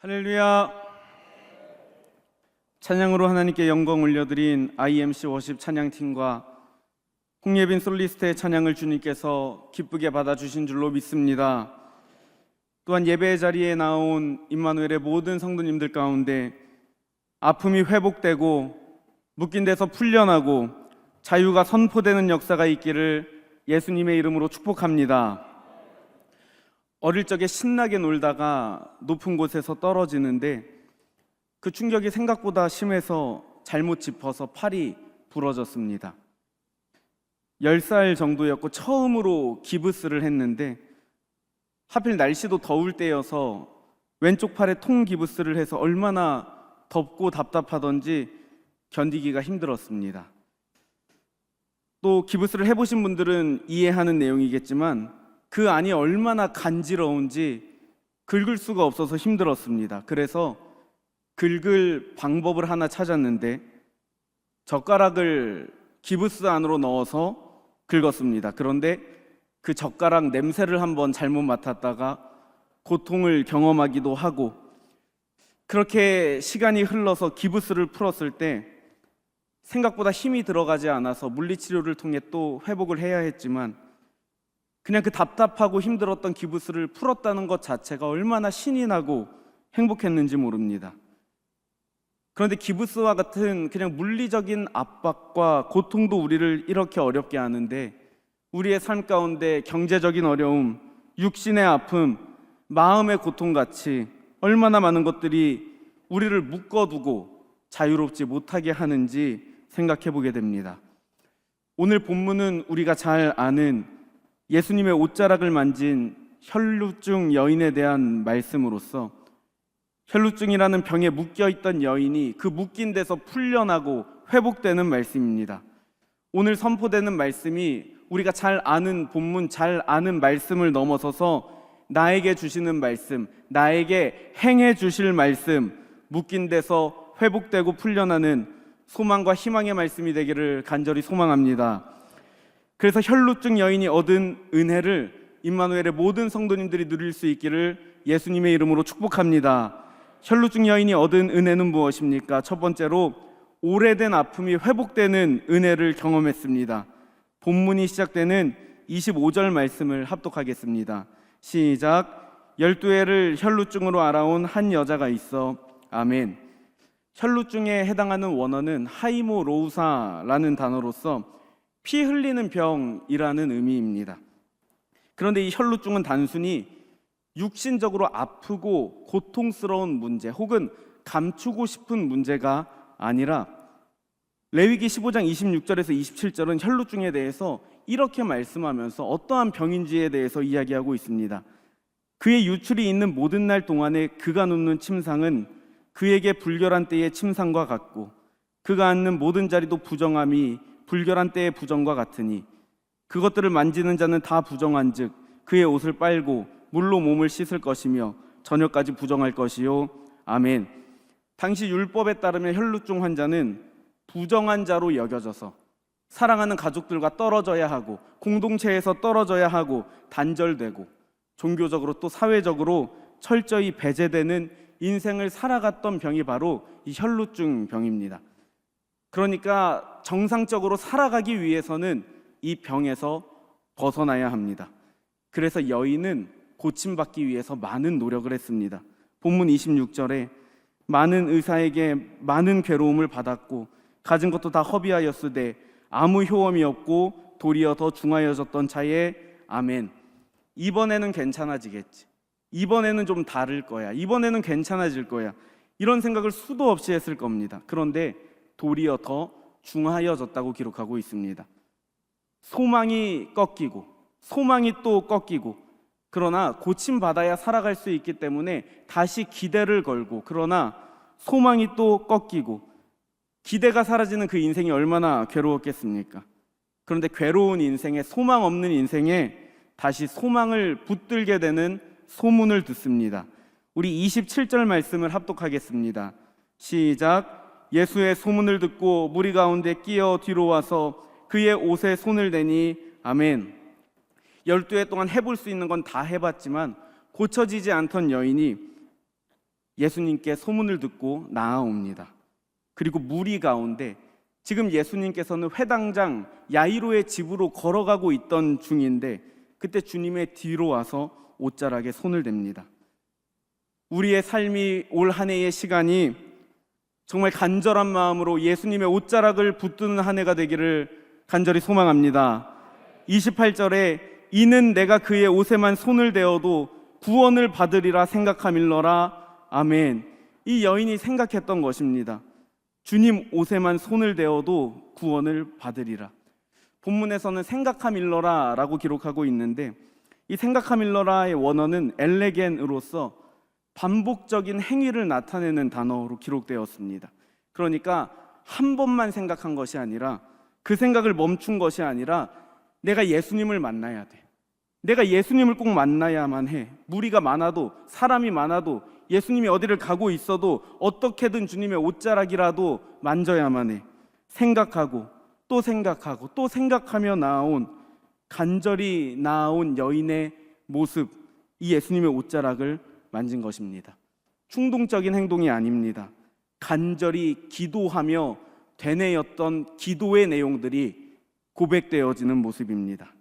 할렐루야. 찬양으로 하나님께 영광 올려드린 IMC 워십 찬양팀과 홍예빈 솔리스트의 찬양을 주님께서 기쁘게 받아주신 줄로 믿습니다. 또한 예배의 자리에 나온 임마누엘의 모든 성도님들 가운데 아픔이 회복되고 묶인 데서 풀려나고 자유가 선포되는 역사가 있기를 예수님의 이름으로 축복합니다. 어릴 적에 신나게 놀다가 높은 곳에서 떨어지는데 그 충격이 생각보다 심해서 잘못 짚어서 팔이 부러졌습니다. 10살 정도였고 처음으로 기부스를 했는데 하필 날씨도 더울 때여서 왼쪽 팔에 통 기부스를 해서 얼마나 덥고 답답하던지 견디기가 힘들었습니다. 또 기부스를 해보신 분들은 이해하는 내용이겠지만 그 안이 얼마나 간지러운지 긁을 수가 없어서 힘들었습니다. 그래서 긁을 방법을 하나 찾았는데 젓가락을 기부스 안으로 넣어서 긁었습니다. 그런데 그 젓가락 냄새를 한번 잘못 맡았다가 고통을 경험하기도 하고, 그렇게 시간이 흘러서 기부스를 풀었을 때 생각보다 힘이 들어가지 않아서 물리치료를 통해 또 회복을 해야 했지만 그냥 그 답답하고 힘들었던 기부스를 풀었다는 것 자체가 얼마나 신이 나고 행복했는지 모릅니다. 그런데 기부스와 같은 그냥 물리적인 압박과 고통도 우리를 이렇게 어렵게 하는데 우리의 삶 가운데 경제적인 어려움, 육신의 아픔, 마음의 고통같이 얼마나 많은 것들이 우리를 묶어두고 자유롭지 못하게 하는지 생각해 보게 됩니다. 오늘 본문은 우리가 잘 아는 예수님의 옷자락을 만진 혈루증 여인에 대한 말씀으로서 혈루증이라는 병에 묶여있던 여인이 그 묶인 데서 풀려나고 회복되는 말씀입니다. 오늘 선포되는 말씀이 우리가 잘 아는 본문, 잘 아는 말씀을 넘어서서 나에게 주시는 말씀, 나에게 행해 주실 말씀, 묶인 데서 회복되고 풀려나는 소망과 희망의 말씀이 되기를 간절히 소망합니다. 그래서 혈루증 여인이 얻은 은혜를 임마누엘의 모든 성도님들이 누릴 수 있기를 예수님의 이름으로 축복합니다. 혈루증 여인이 얻은 은혜는 무엇입니까? 첫 번째로 오래된 아픔이 회복되는 은혜를 경험했습니다. 본문이 시작되는 25절 말씀을 합독하겠습니다. 시작. 12해를 혈루증으로 앓아온 한 여자가 있어. 아멘. 혈루증에 해당하는 원어는 하이모로우사라는 단어로서 피 흘리는 병이라는 의미입니다. 그런데 이 혈루증은 단순히 육신적으로 아프고 고통스러운 문제 혹은 감추고 싶은 문제가 아니라 레위기 15장 26절에서 27절은 혈루증에 대해서 이렇게 말씀하면서 어떠한 병인지에 대해서 이야기하고 있습니다. 그의 유출이 있는 모든 날 동안에 그가 눕는 침상은 그에게 불결한 때의 침상과 같고 그가 앉는 모든 자리도 부정함이 불결한 때의 부정과 같으니 그것들을 만지는 자는 다 부정한즉 그의 옷을 빨고 물로 몸을 씻을 것이며 저녁까지 부정할 것이요. 아멘. 당시 율법에 따르면 혈루증 환자는 부정한 자로 여겨져서 사랑하는 가족들과 떨어져야 하고 공동체에서 떨어져야 하고 단절되고 종교적으로 또 사회적으로 철저히 배제되는 인생을 살아갔던 병이 바로 이 혈루증 병입니다. 그러니까 정상적으로 살아가기 위해서는 이 병에서 벗어나야 합니다. 그래서 여인은 고침받기 위해서 많은 노력을 했습니다. 본문 26절에 많은 의사에게 많은 괴로움을 받았고 가진 것도 다 허비하였으되 아무 효험이 없고 도리어 더 중하여졌던 차에 아멘. 이번에는 괜찮아지겠지, 이번에는 좀 다를 거야, 이번에는 괜찮아질 거야, 이런 생각을 수도 없이 했을 겁니다. 그런데 도리어 더 중하여졌다고 기록하고 있습니다. 소망이 꺾이고 소망이 또 꺾이고, 그러나 고침받아야 살아갈 수 있기 때문에 다시 기대를 걸고, 그러나 소망이 또 꺾이고 기대가 사라지는 그 인생이 얼마나 괴로웠겠습니까? 그런데 괴로운 인생에, 소망 없는 인생에 다시 소망을 붙들게 되는 소문을 듣습니다. 우리 27절 말씀을 합독하겠습니다. 시작. 예수의 소문을 듣고 무리 가운데 끼어 뒤로 와서 그의 옷에 손을 대니 아멘. 12해 동안 해볼 수 있는 건 다 해봤지만 고쳐지지 않던 여인이 예수님께 소문을 듣고 나아옵니다. 그리고 무리 가운데 지금 예수님께서는 회당장 야이로의 집으로 걸어가고 있던 중인데 그때 주님의 뒤로 와서 옷자락에 손을 댑니다. 우리의 삶이 올 한 해의 시간이 정말 간절한 마음으로 예수님의 옷자락을 붙드는 한 해가 되기를 간절히 소망합니다. 28절에 이는 내가 그의 옷에만 손을 대어도 구원을 받으리라 생각함일러라. 아멘. 이 여인이 생각했던 것입니다. 주님 옷에만 손을 대어도 구원을 받으리라. 본문에서는 생각함일러라 라고 기록하고 있는데 이 생각함일러라의 원어는 엘레겐으로서 반복적인 행위를 나타내는 단어로 기록되었습니다. 그러니까 한 번만 생각한 것이 아니라 그 생각을 멈춘 것이 아니라 내가 예수님을 만나야 돼. 내가 예수님을 꼭 만나야만 해. 무리가 많아도 사람이 많아도 예수님이 어디를 가고 있어도 어떻게든 주님의 옷자락이라도 만져야만 해. 생각하고 또 생각하고 또 생각하며 간절히 나아온 여인의 모습, 이 예수님의 옷자락을 만진 것입니다. 충동적인 행동이 아닙니다. 간절히 기도하며 되뇌었던 기도의 내용들이 고백되어지는 모습입니다.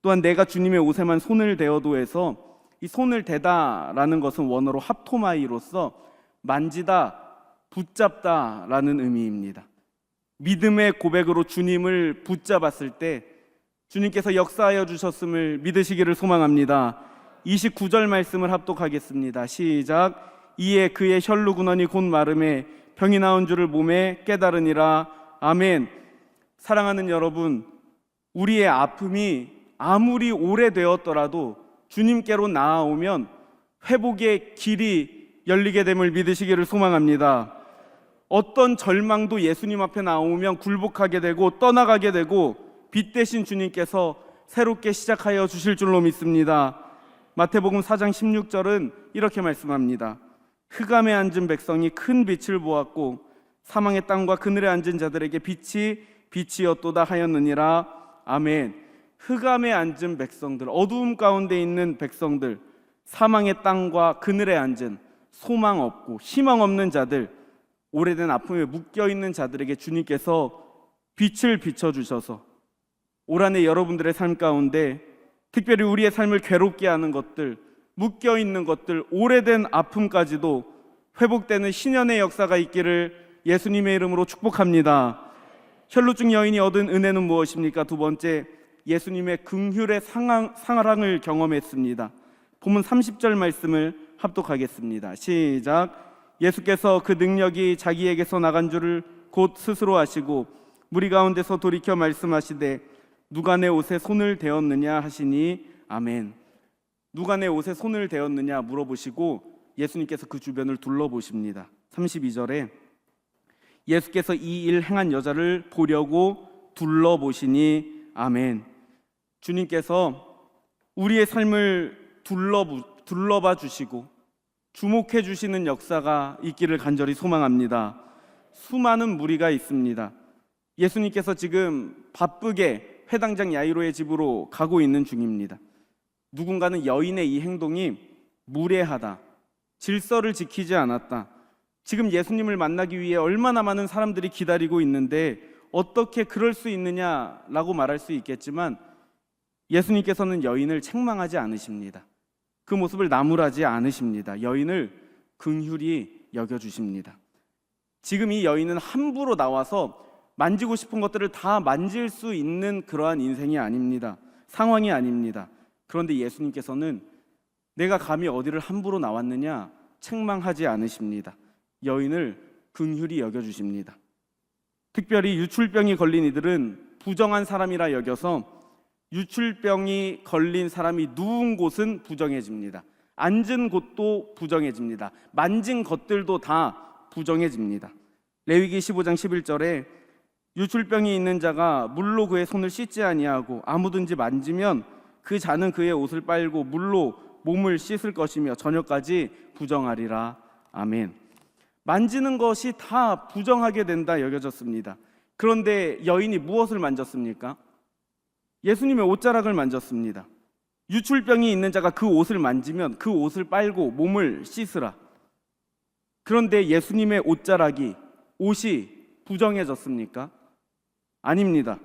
또한 내가 주님의 옷에만 손을 대어도에서 이 손을 대다라는 것은 원어로 합토마이로서 만지다, 붙잡다라는 의미입니다. 믿음의 고백으로 주님을 붙잡았을 때 주님께서 역사하여 주셨음을 믿으시기를 소망합니다. 29절 말씀을 합독하겠습니다. 시작. 이에 그의 혈루근원이 곧 마름에 병이 나온 줄을 몸에 깨달으니라. 아멘. 사랑하는 여러분, 우리의 아픔이 아무리 오래되었더라도 주님께로 나아오면 회복의 길이 열리게 됨을 믿으시기를 소망합니다. 어떤 절망도 예수님 앞에 나오면 굴복하게 되고 떠나가게 되고 빛 대신 주님께서 새롭게 시작하여 주실 줄로 믿습니다. 마태복음 4장 16절은 이렇게 말씀합니다. 흑암에 앉은 백성이 큰 빛을 보았고 사망의 땅과 그늘에 앉은 자들에게 빛이 빛이었도다 하였느니라. 아멘. 흑암에 앉은 백성들, 어두움 가운데 있는 백성들, 사망의 땅과 그늘에 앉은 소망 없고 희망 없는 자들, 오래된 아픔에 묶여있는 자들에게 주님께서 빛을 비춰주셔서 올 한 해 여러분들의 삶 가운데 특별히 우리의 삶을 괴롭게 하는 것들, 묶여있는 것들, 오래된 아픔까지도 회복되는 신년의 역사가 있기를 예수님의 이름으로 축복합니다. 혈루증 여인이 얻은 은혜는 무엇입니까? 두 번째, 예수님의 긍휼의 사랑을 경험했습니다. 본문 30절 말씀을 합독하겠습니다. 시작. 예수께서 그 능력이 자기에게서 나간 줄을 곧 스스로 아시고 무리 가운데서 돌이켜 말씀하시되 누가 내 옷에 손을 대었느냐 하시니 아멘. 누가 내 옷에 손을 대었느냐 물어보시고 예수님께서 그 주변을 둘러보십니다. 32절에 예수께서 이 일 행한 여자를 보려고 둘러보시니 아멘. 주님께서 우리의 삶을 둘러봐 주시고 주목해 주시는 역사가 있기를 간절히 소망합니다. 수많은 무리가 있습니다. 예수님께서 지금 바쁘게 회당장 야이로의 집으로 가고 있는 중입니다. 누군가는 여인의 이 행동이 무례하다, 질서를 지키지 않았다, 지금 예수님을 만나기 위해 얼마나 많은 사람들이 기다리고 있는데 어떻게 그럴 수 있느냐라고 말할 수 있겠지만 예수님께서는 여인을 책망하지 않으십니다. 그 모습을 나무라지 않으십니다. 여인을 긍휼히 여겨주십니다. 지금 이 여인은 함부로 나와서 만지고 싶은 것들을 다 만질 수 있는 그러한 인생이 아닙니다. 상황이 아닙니다. 그런데 예수님께서는 내가 감히 어디를 함부로 나왔느냐 책망하지 않으십니다. 여인을 긍휼히 여겨주십니다. 특별히 유출병이 걸린 이들은 부정한 사람이라 여겨서 유출병이 걸린 사람이 누운 곳은 부정해집니다. 앉은 곳도 부정해집니다. 만진 것들도 다 부정해집니다. 레위기 15장 11절에 유출병이 있는 자가 물로 그의 손을 씻지 아니하고 아무든지 만지면 그 자는 그의 옷을 빨고 물로 몸을 씻을 것이며 저녁까지 부정하리라. 아멘. 만지는 것이 다 부정하게 된다 여겨졌습니다. 그런데 여인이 무엇을 만졌습니까? 예수님의 옷자락을 만졌습니다. 유출병이 있는 자가 그 옷을 만지면 그 옷을 빨고 몸을 씻으라. 그런데 예수님의 옷자락이, 옷이 부정해졌습니까? 아닙니다.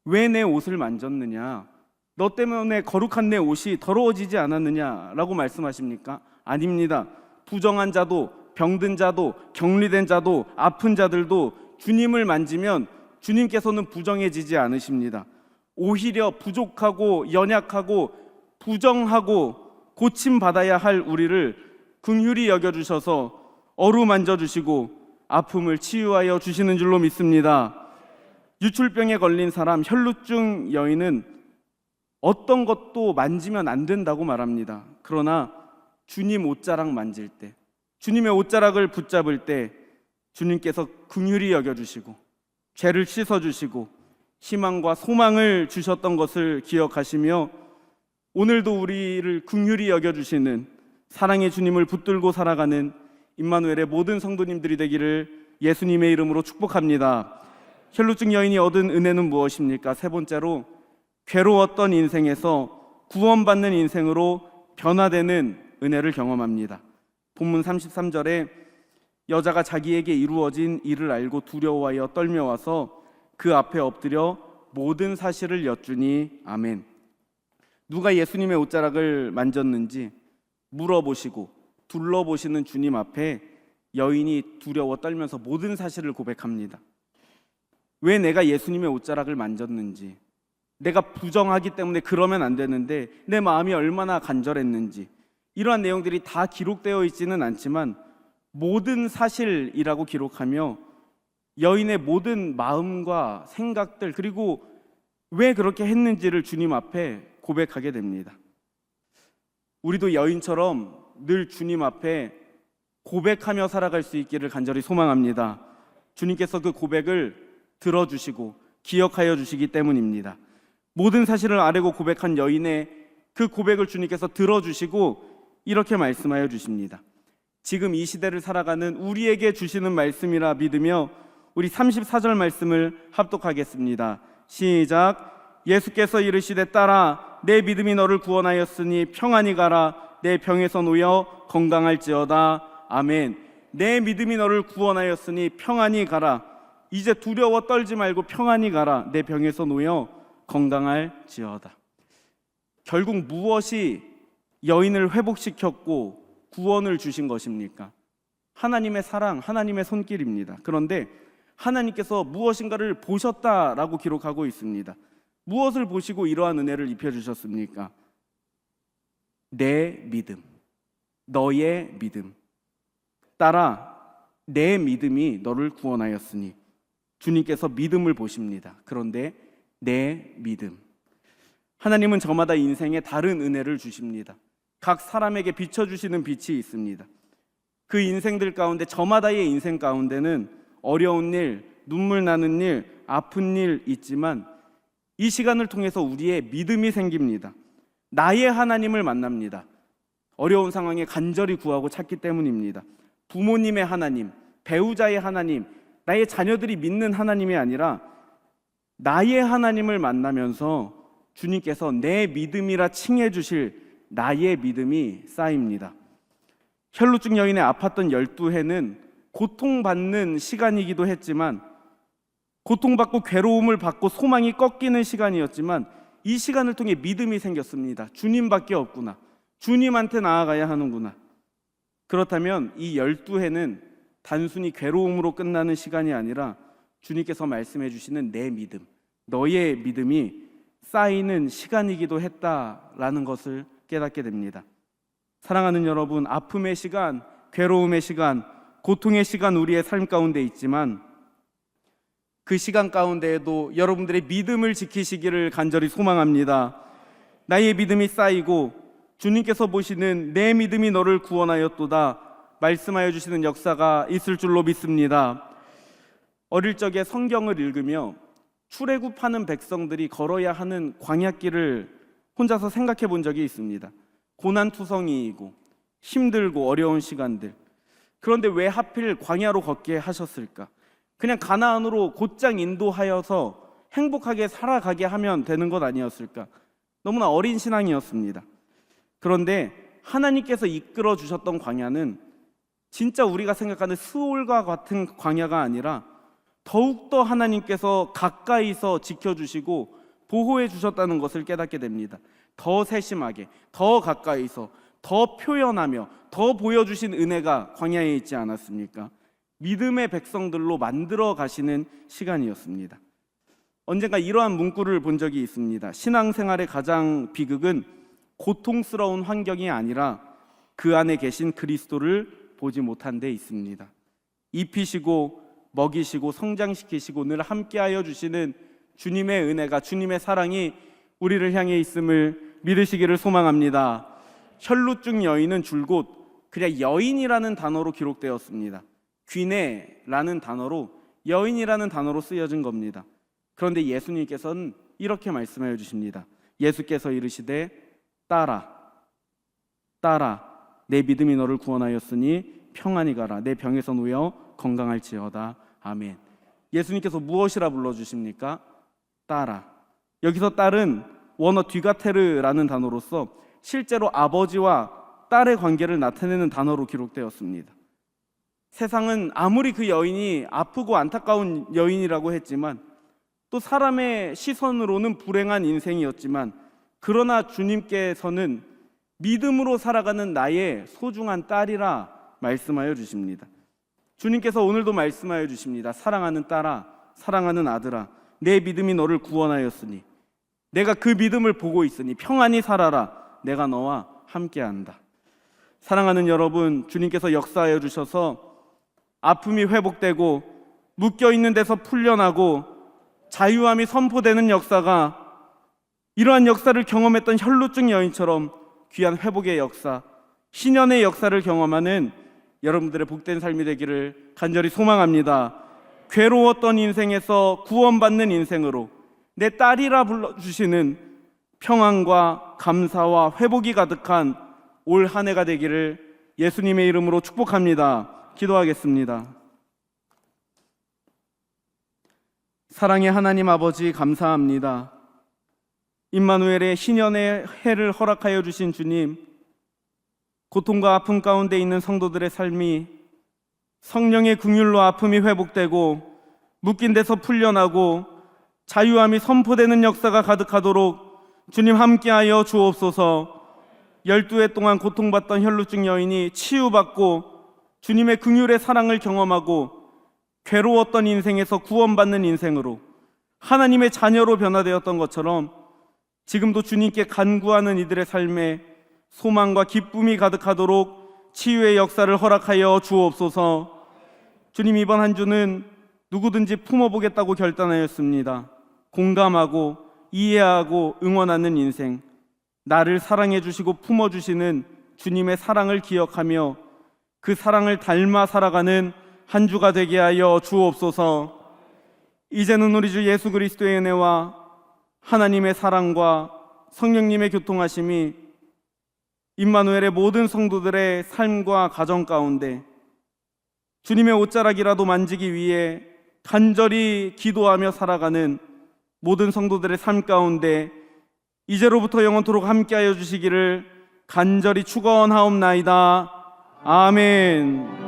왜 내 옷을 만졌느냐? 너 때문에 거룩한 내 옷이 더러워지지 않았느냐라고 말씀하십니까? 아닙니다. 부정한 자도, 병든 자도, 격리된 자도, 아픈 자들도 주님을 만지면 주님께서는 부정해지지 않으십니다. 오히려 부족하고 연약하고 부정하고 고침받아야 할 우리를 긍휼히 여겨주셔서 어루만져 주시고 아픔을 치유하여 주시는 줄로 믿습니다. 유출병에 걸린 사람, 혈루증 여인은 어떤 것도 만지면 안 된다고 말합니다. 그러나 주님 옷자락 만질 때, 주님의 옷자락을 붙잡을 때 주님께서 긍휼히 여겨주시고 죄를 씻어주시고 희망과 소망을 주셨던 것을 기억하시며 오늘도 우리를 긍휼히 여겨주시는 사랑의 주님을 붙들고 살아가는 임마누엘의 모든 성도님들이 되기를 예수님의 이름으로 축복합니다. 혈루증 여인이 얻은 은혜는 무엇입니까? 세 번째로, 괴로웠던 인생에서 구원받는 인생으로 변화되는 은혜를 경험합니다. 본문 33절에 여자가 자기에게 이루어진 일을 알고 두려워하여 떨며 와서 그 앞에 엎드려 모든 사실을 여쭈니 아멘. 누가 예수님의 옷자락을 만졌는지 물어보시고 둘러보시는 주님 앞에 여인이 두려워 떨면서 모든 사실을 고백합니다. 왜 내가 예수님의 옷자락을 만졌는지, 내가 부정하기 때문에 그러면 안 되는데 내 마음이 얼마나 간절했는지, 이러한 내용들이 다 기록되어 있지는 않지만 모든 사실이라고 기록하며 여인의 모든 마음과 생각들, 그리고 왜 그렇게 했는지를 주님 앞에 고백하게 됩니다. 우리도 여인처럼 늘 주님 앞에 고백하며 살아갈 수 있기를 간절히 소망합니다. 주님께서 그 고백을 들어주시고 기억하여 주시기 때문입니다. 모든 사실을 아뢰고 고백한 여인의 그 고백을 주님께서 들어주시고 이렇게 말씀하여 주십니다. 지금 이 시대를 살아가는 우리에게 주시는 말씀이라 믿으며 우리 34절 말씀을 합독하겠습니다. 시작. 예수께서 이르시되 딸아, 내 믿음이 너를 구원하였으니 평안히 가라. 내 병에서 놓여 건강할지어다. 아멘. 내 믿음이 너를 구원하였으니 평안히 가라. 이제 두려워 떨지 말고 평안히 가라. 내 병에서 놓여 건강할지어다. 결국 무엇이 여인을 회복시켰고 구원을 주신 것입니까? 하나님의 사랑, 하나님의 손길입니다. 그런데 하나님께서 무엇인가를 보셨다라고 기록하고 있습니다. 무엇을 보시고 이러한 은혜를 입혀주셨습니까? 내 믿음, 너의 믿음. 딸아, 내 믿음이 너를 구원하였으니. 주님께서 믿음을 보십니다. 그런데 내 믿음. 하나님은 저마다 인생에 다른 은혜를 주십니다. 각 사람에게 비춰주시는 빛이 있습니다. 그 인생들 가운데, 저마다의 인생 가운데는 어려운 일, 눈물 나는 일, 아픈 일 있지만 이 시간을 통해서 우리의 믿음이 생깁니다. 나의 하나님을 만납니다. 어려운 상황에 간절히 구하고 찾기 때문입니다. 부모님의 하나님, 배우자의 하나님, 나의 자녀들이 믿는 하나님이 아니라 나의 하나님을 만나면서 주님께서 내 믿음이라 칭해 주실 나의 믿음이 쌓입니다. 혈루증 여인의 아팠던 12해는 고통받는 시간이기도 했지만, 고통받고 괴로움을 받고 소망이 꺾이는 시간이었지만 이 시간을 통해 믿음이 생겼습니다. 주님밖에 없구나, 주님한테 나아가야 하는구나. 그렇다면 이 12해는 단순히 괴로움으로 끝나는 시간이 아니라 주님께서 말씀해 주시는 내 믿음, 너의 믿음이 쌓이는 시간이기도 했다라는 것을 깨닫게 됩니다. 사랑하는 여러분, 아픔의 시간, 괴로움의 시간, 고통의 시간 우리의 삶 가운데 있지만 그 시간 가운데에도 여러분들의 믿음을 지키시기를 간절히 소망합니다. 나의 믿음이 쌓이고 주님께서 보시는 내 믿음이 너를 구원하였도다 말씀하여 주시는 역사가 있을 줄로 믿습니다. 어릴 적에 성경을 읽으며 출애굽하는 백성들이 걸어야 하는 광야길을 혼자서 생각해 본 적이 있습니다. 고난투성이이고 힘들고 어려운 시간들. 그런데 왜 하필 광야로 걷게 하셨을까? 그냥 가나안으로 곧장 인도하여서 행복하게 살아가게 하면 되는 것 아니었을까? 너무나 어린 신앙이었습니다. 그런데 하나님께서 이끌어 주셨던 광야는 진짜 우리가 생각하는 스올과 같은 광야가 아니라 더욱더 하나님께서 가까이서 지켜주시고 보호해 주셨다는 것을 깨닫게 됩니다. 더 세심하게, 더 가까이서, 더 표현하며 더 보여주신 은혜가 광야에 있지 않았습니까? 믿음의 백성들로 만들어 가시는 시간이었습니다. 언젠가 이러한 문구를 본 적이 있습니다. 신앙생활의 가장 비극은 고통스러운 환경이 아니라 그 안에 계신 그리스도를 보지 못한 데 있습니다. 입히시고 먹이시고 성장시키시고 늘 함께하여 주시는 주님의 은혜가, 주님의 사랑이 우리를 향해 있음을 믿으시기를 소망합니다. 혈루증 여인은 줄곧 그냥 여인이라는 단어로 기록되었습니다. 귀내라는 단어로, 여인이라는 단어로 쓰여진 겁니다. 그런데 예수님께서는 이렇게 말씀하여 주십니다. 예수께서 이르시되 따라 내 믿음이 너를 구원하였으니 평안히 가라. 내 병에서 놓여 건강할지어다. 아멘. 예수님께서 무엇이라 불러주십니까? 따라. 여기서 딸은 원어 뒤가테르라는 단어로서 실제로 아버지와 딸의 관계를 나타내는 단어로 기록되었습니다. 세상은 아무리 그 여인이 아프고 안타까운 여인이라고 했지만, 또 사람의 시선으로는 불행한 인생이었지만, 그러나 주님께서는 믿음으로 살아가는 나의 소중한 딸이라 말씀하여 주십니다. 주님께서 오늘도 말씀하여 주십니다. 사랑하는 딸아, 사랑하는 아들아, 내 믿음이 너를 구원하였으니 내가 그 믿음을 보고 있으니 평안히 살아라. 내가 너와 함께한다. 사랑하는 여러분, 주님께서 역사하여 주셔서 아픔이 회복되고 묶여있는 데서 풀려나고 자유함이 선포되는 역사가, 이러한 역사를 경험했던 혈루증 여인처럼 귀한 회복의 역사, 신년의 역사를 경험하는 여러분들의 복된 삶이 되기를 간절히 소망합니다. 괴로웠던 인생에서 구원받는 인생으로 내 딸이라 불러주시는 평안과 감사와 회복이 가득한 올 한 해가 되기를 예수님의 이름으로 축복합니다. 기도하겠습니다. 사랑의 하나님 아버지, 감사합니다. 임마누엘의 신년의 해를 허락하여 주신 주님, 고통과 아픔 가운데 있는 성도들의 삶이 성령의 긍휼로 아픔이 회복되고 묶인 데서 풀려나고 자유함이 선포되는 역사가 가득하도록 주님 함께하여 주옵소서. 12해 동안 고통받던 혈루증 여인이 치유받고 주님의 긍휼의 사랑을 경험하고 괴로웠던 인생에서 구원받는 인생으로 하나님의 자녀로 변화되었던 것처럼 지금도 주님께 간구하는 이들의 삶에 소망과 기쁨이 가득하도록 치유의 역사를 허락하여 주옵소서. 주님, 이번 한 주는 누구든지 품어보겠다고 결단하였습니다. 공감하고 이해하고 응원하는 인생, 나를 사랑해 주시고 품어주시는 주님의 사랑을 기억하며 그 사랑을 닮아 살아가는 한 주가 되게 하여 주옵소서. 이제는 우리 주 예수 그리스도의 은혜와 하나님의 사랑과 성령님의 교통하심이 임마누엘의 모든 성도들의 삶과 가정 가운데 주님의 옷자락이라도 만지기 위해 간절히 기도하며 살아가는 모든 성도들의 삶 가운데 이제로부터 영원토록 함께하여 주시기를 간절히 축원하옵나이다. 아멘.